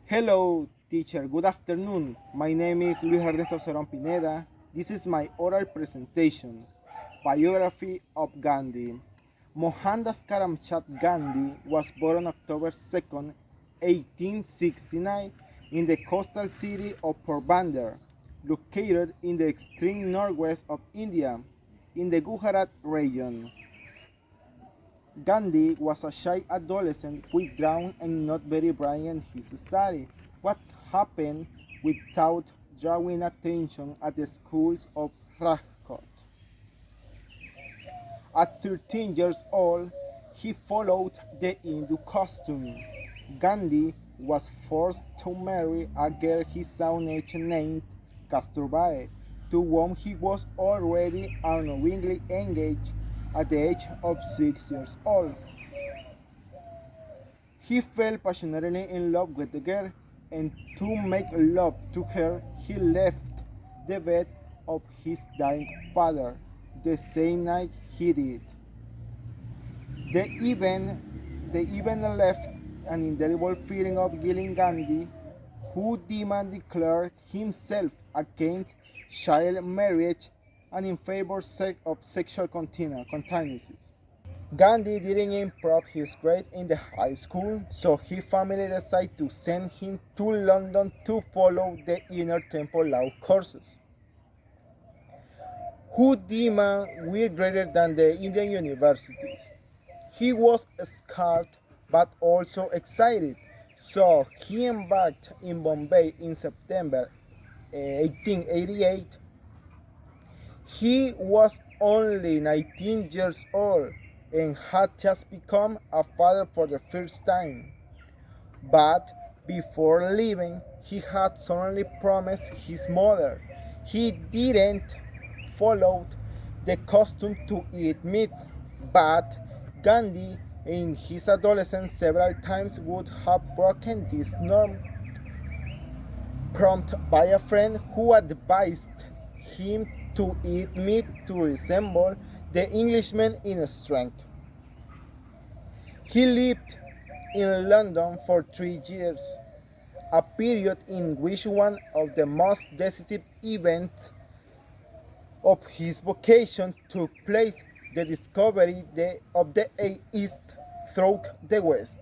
Hello, teacher. Good afternoon. My name is Luis Ernesto Cerón Pineda. This is my oral presentation. Biography of Gandhi. Mohandas Karamchat Gandhi was born on October 2nd, 1869, in the coastal city of Porbandar, located in the extreme northwest of India, in the Gujarat region. Gandhi was a shy adolescent, withdrawn and not very bright in his study. What happened without drawing attention at the schools of Rajkot? At 13 years old, he followed the Hindu custom. Gandhi was forced to marry a girl his own age named Kasturbai, to whom he was already unknowingly engaged at the age of 6 years old. He fell passionately in love with the girl, and to make love to her, he left the bed of his dying father the same night he did. The event left an indelible feeling of guilt Gandhi, who declared himself against child marriage and in favor of sexual continuity. Gandhi didn't improve his grade in the high school, so his family decided to send him to London to follow the Inner Temple Law courses, whose demand were greater than the Indian universities. He was scared but also excited, so he embarked in Bombay in September 1888. He was only 19 years old and had just become a father for the first time. But before leaving, he had solemnly promised his mother he didn't follow the custom to eat meat. But Gandhi, in his adolescence, several times would have broken this norm, prompted by a friend who advised him to eat meat to resemble the Englishman in strength. He lived in London for 3 years, a period in which one of the most decisive events of his vocation took place, the discovery of the East through the West.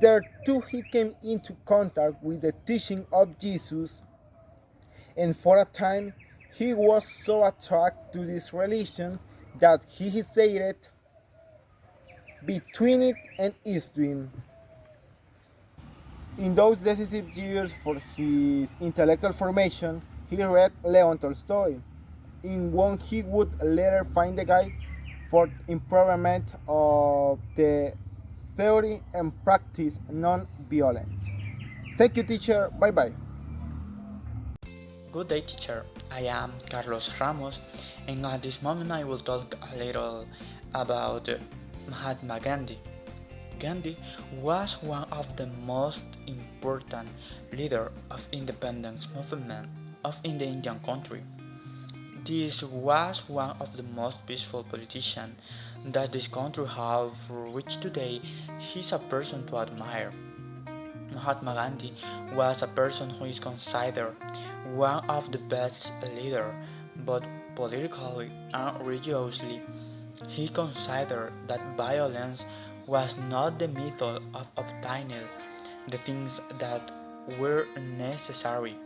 There too he came into contact with the teaching of Jesus, and for a time he was so attracted to this religion that he hesitated between it and Islam. In those decisive years for his intellectual formation, he read Leon Tolstoy, in whom he would later find the guide for improvement of the theory and practice non-violence. Thank you, teacher. Bye bye. Good day, teacher. I am Carlos Ramos, and at this moment I will talk a little about Mahatma Gandhi. Gandhi was one of the most important leaders of independence movement of in the Indian country. This was one of the most peaceful politicians that this country have, for which today he is a person to admire. Mahatma Gandhi was a person who is considered one of the best leaders, both politically and religiously. He considered that violence was not the method of obtaining the things that were necessary.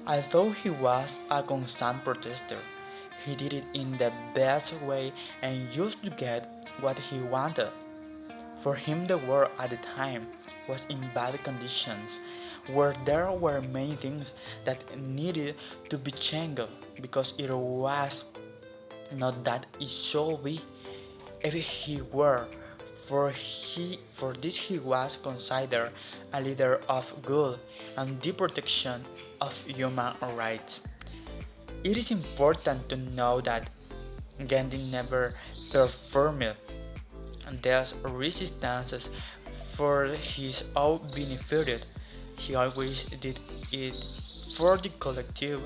Although he was a constant protester, he did it in the best way and used to get what he wanted. For him, the world at the time was in bad conditions, where there were many things that needed to be changed because it was not that it should be if he were. For this he was considered a leader of good and the protection of human rights. It is important to know that Gandhi never performed these resistances for his own benefit. He always did it for the collective,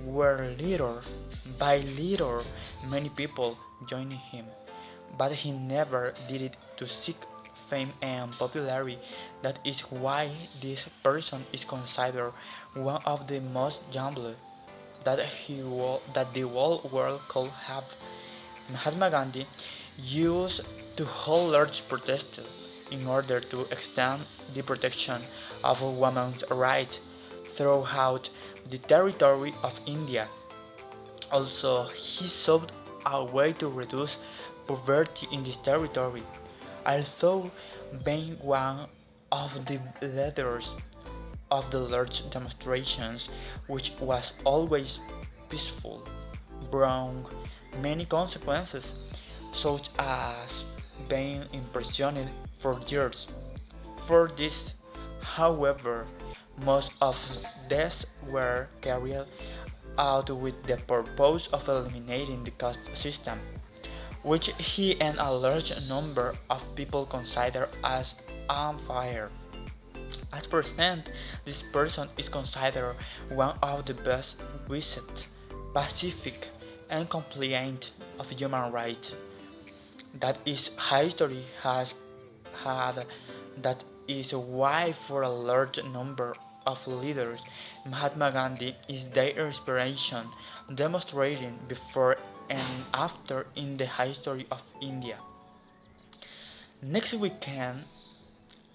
where little by little many people joined him, but he never did it to seek fame and popularity. That is why this person is considered one of the most humble that the whole world could have. Mahatma Gandhi used to hold large protests in order to extend the protection of women's rights throughout the territory of India. Also, he sought a way to reduce poverty in this territory, although being one of the leaders of the large demonstrations, which was always peaceful, brought many consequences, such as being imprisoned for years. For this, however, most of these were carried out with the purpose of eliminating the caste system, which he and a large number of people consider as unfair. At present, this person is considered one of the best wished, pacific, and compliant of human rights that his history has had. That is why for a large number of leaders, Mahatma Gandhi is their inspiration, demonstrating before and after in the history of India. Next we can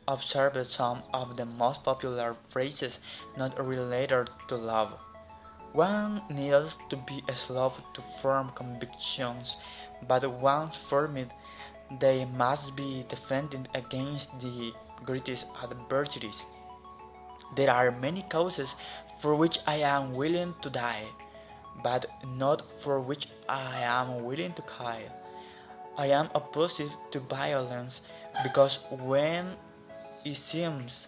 observe some of the most popular phrases not related to love. One needs to be slow to form convictions, but once formed, they must be defended against the greatest adversities. There are many causes for which I am willing to die, but not for which I am willing to kill. I am opposed to violence because when it seems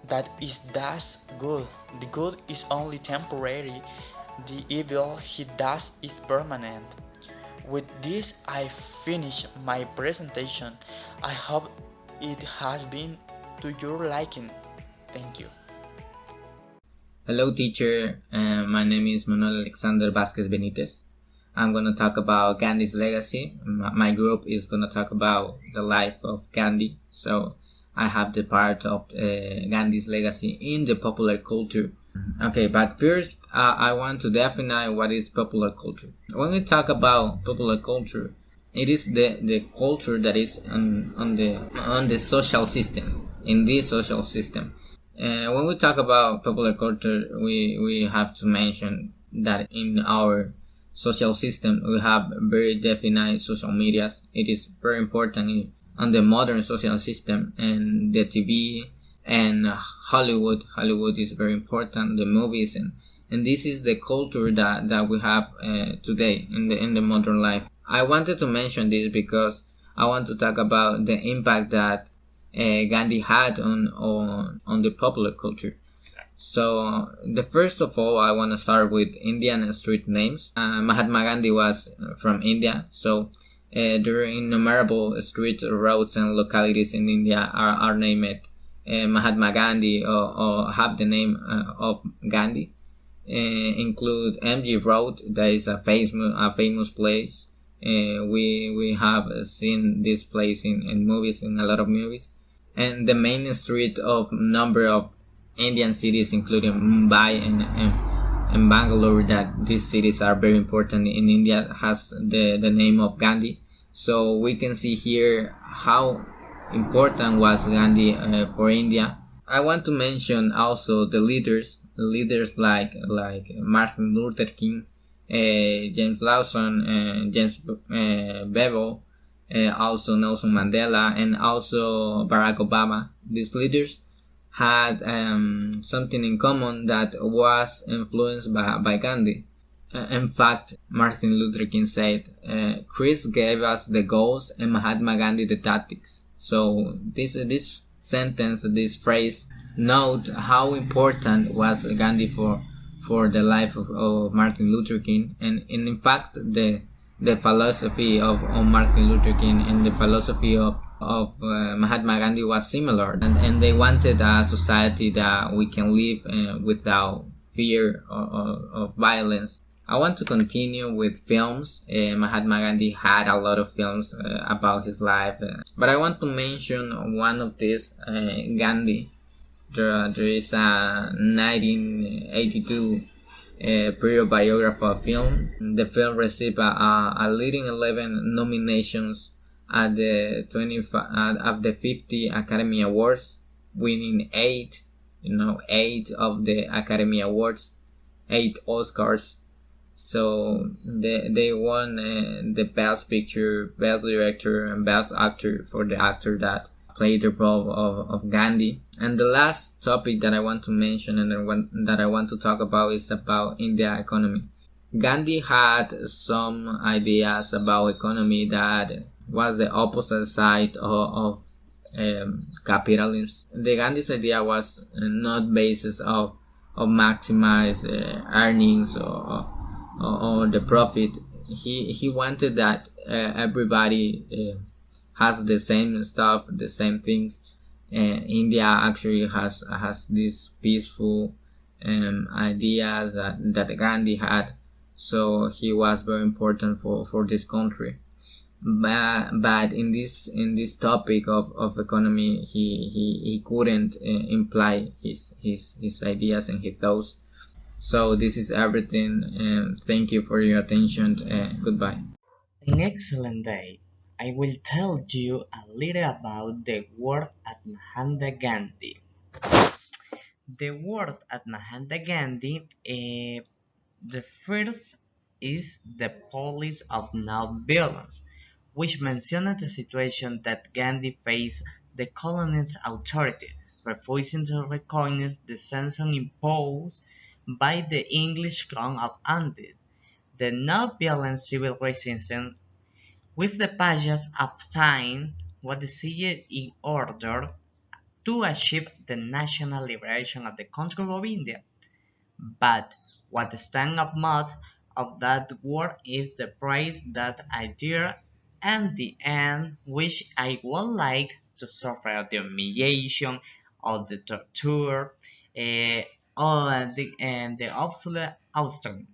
that it does good, the good is only temporary, the evil he does is permanent. With this, I finish my presentation. I hope it has been to your liking. Thank you. Hello, teacher. My name is Manuel Alexander Vasquez Benitez. I'm going to talk about Gandhi's legacy. My group is going to talk about the life of Gandhi. So I have the part of Gandhi's legacy in the popular culture. Okay, but first I want to define what is popular culture. When we talk about popular culture, it is the culture that is on the social system, in this social system. When we talk about popular culture, we have to mention that in our social system we have very defined social medias. It is very important on the modern social system, and the TV and Hollywood. Hollywood is very important, the movies, and this is the culture that we have today in the modern life. I wanted to mention this because I want to talk about the impact that Gandhi had on the popular culture. So the first of all, I want to start with Indian street names. Mahatma Gandhi was from India, so there are innumerable streets, roads, and localities in India are named Mahatma Gandhi or have the name of Gandhi. Include MG Road, that is a famous place. We have seen this place in movies, in a lot of movies. And the main street of number of Indian cities, including Mumbai and Bangalore, that these cities are very important in India, has the name of Gandhi. So we can see here how important was Gandhi for India. I want to mention also the leaders like Martin Luther King, James Lawson, James Bevel, also Nelson Mandela, and also Barack Obama. These leaders had something in common that was influenced by Gandhi. In fact, Martin Luther King said, Chris gave us the goals and Mahatma Gandhi the tactics. So this sentence, this phrase, note how important was Gandhi for the life of Martin Luther King, and in fact the philosophy of Martin Luther King and the philosophy of Mahatma Gandhi was similar, and they wanted a society that we can live without fear of violence. I want to continue with films. Mahatma Gandhi had a lot of films about his life, but I want to mention one of these, Gandhi. There is a 1982 period biography film. The film received a leading 11 nominations at the 50 Academy Awards, winning 8 of the Academy Awards, 8 Oscars. So they won the best picture, best director, and best actor for the actor that played the role of Gandhi. And the last topic that I want to mention and that I want to talk about is about India economy. Gandhi had some ideas about economy that was the opposite side of capitalism. The Gandhi's idea was not basis of maximize earnings or the profit. He wanted that everybody has the same stuff, the same things. India actually has these peaceful ideas that Gandhi had, so he was very important for this country. But in this topic of economy, he couldn't imply his ideas and his thoughts. So this is everything, and thank you for your attention. Goodbye. An excellent day. I will tell you a little about the work at Mahatma Gandhi. The work at Mahatma Gandhi, the first is the policy of non-violence, which mentioned the situation that Gandhi faced the colonies' authority, refusing to recognize the sanction imposed by the English crown of India. The non-violent civil resistance with the Pajas abstained was decided in order to achieve the national liberation of the country of India. But what stands out of that war is the price that I dear and the end which I would like to suffer the humiliation or the torture and the absolute outrage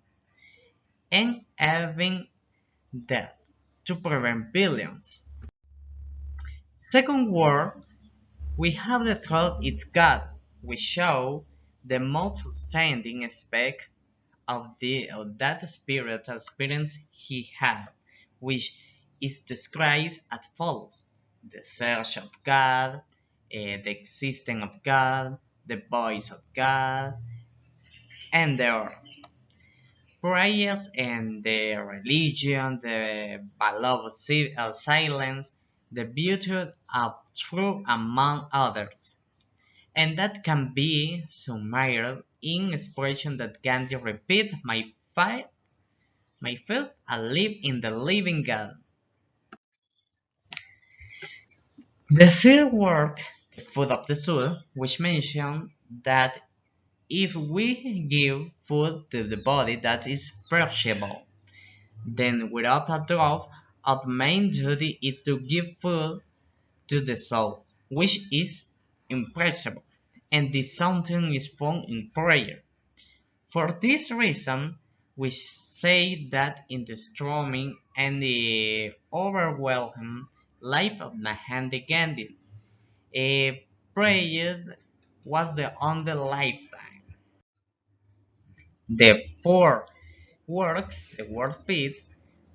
and even death to prevent billions. Second war, we have the thought it's God, which show the most outstanding aspect of that spiritual experience he had, which is described as follows: the search of God, the existence of God, the voice of God, and the earth. Prayers and the religion, the value of silence, the beauty of truth, among others. And that can be summarized in expression that Gandhi repeat, my faith, I live in the living God. The third work, The Food of the Soul, which mentioned that if we give food to the body that is perishable, then without a doubt, our main duty is to give food to the soul, which is imperishable, and this something is found in prayer. For this reason, we say that in the storming and the overwhelming life of Mahatma Gandhi, a prayer was the only lifetime. The fourth work, the World Peace,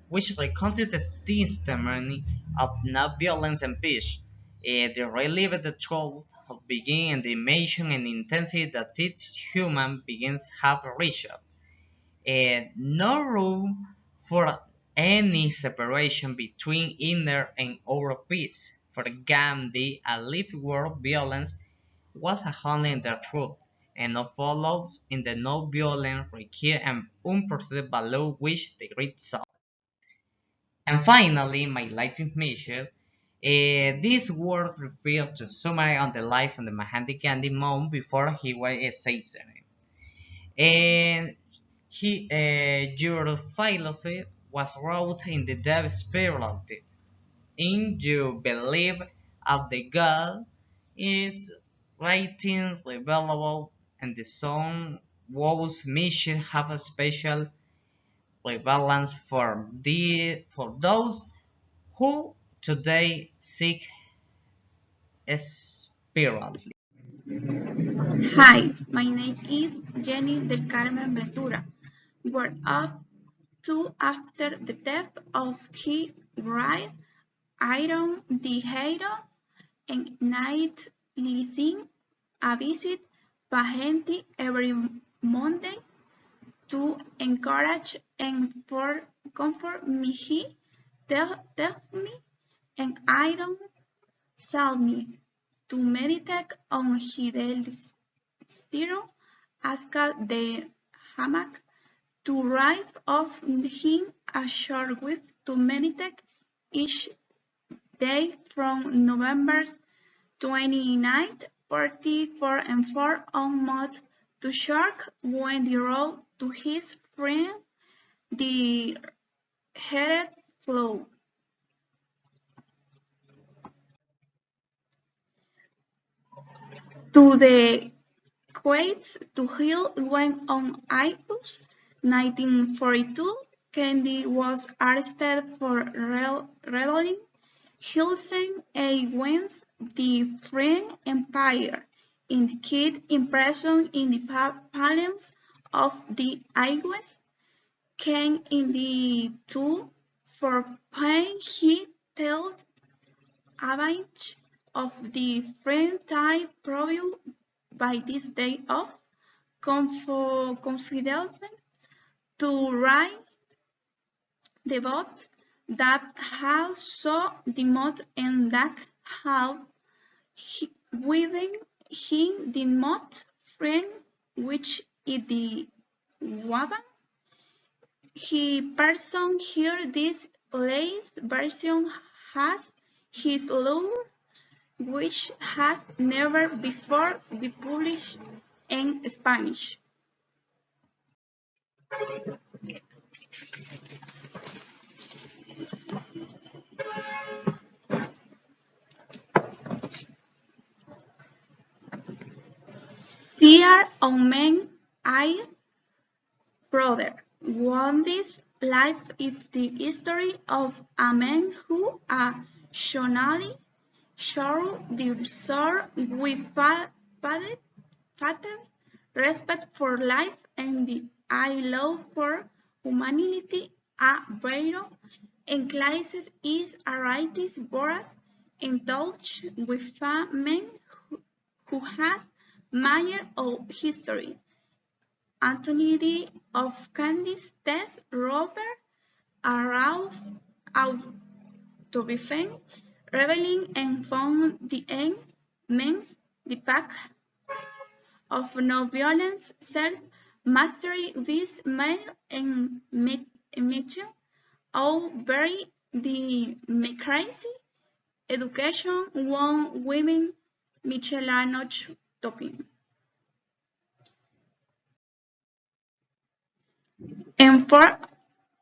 which recounted the testimony of non-violence and peace. It relived the truth of beginning and the dimension and intensity that each human begins have reached. No room for any separation between inner and outer peace. For Gandhi, a lived world violence was a only in the truth, and no follows in the no violence require an unprotected value which the great saw. And finally, my life information. This work refers to summary on the life of the Mahatma Gandhi month before he was assassinated. And your philosophy was wrote in the deep spirituality. In you believe of the God is writings available and the song was mission have a special prevalence for those who today seek spiritually. Hi, my name is Jenny del Carmen Ventura. Word of two after the death of his bride, Iron the hero, and night leasing a visit Pahenti every Monday to encourage and for comfort me. He tells me, and I don't sell me to meditate on his daily zero, ask the hammock to rise off him a short week to meditate each day from November 29th, 44 and 4 on month to shark when he wrote to his friend the headed flow. To the Quates to Hill went on August 1942. Kennedy was arrested for revealing Hilton against the French Empire, indicated impression in the palms of the eyes, came in the two for pain he tells advantage of the French type proved by this day of confidence to write the boat that had so the mud and that had within him the mud friend which is the wagon. He person here this latest version has his lure which has never before been published in Spanish. Fear on men, I, brother, Gandhi's life is the history of a man who rationally showed the soul with fatal respect for life and the I love for humanity. A Beiro enclases is a writer's voice in touch with a man who has mastered of history. Anthony of Candice Tess Robert aroused autodefense, rebelling and found the end means the path of no-violence, self-mastery, this male and mission, all bury the democracy, education, one women, Michelanoch topping. And for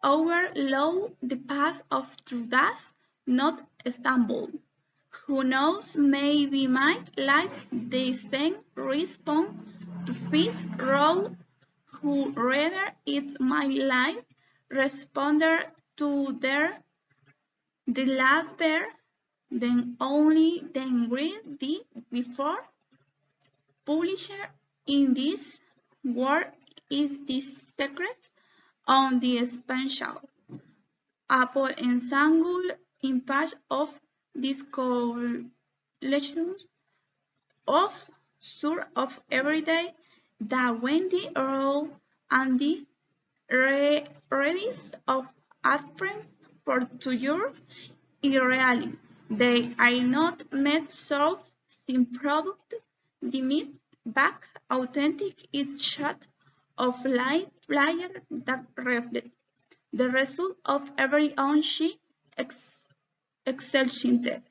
overload the path of truth, not stumble. Who knows, maybe might like the same response to this road, whoever it might like, responded to the latter, then only then read the before publisher in this work is the secret on the special Apple ensemble impact of these collections of sort of everyday that Wendy Earl and the release of Adfriend for 2 years irreally. They are not made soft, sim product, the meat back authentic is shot of light flyer that reflect the result of every own she excelsior.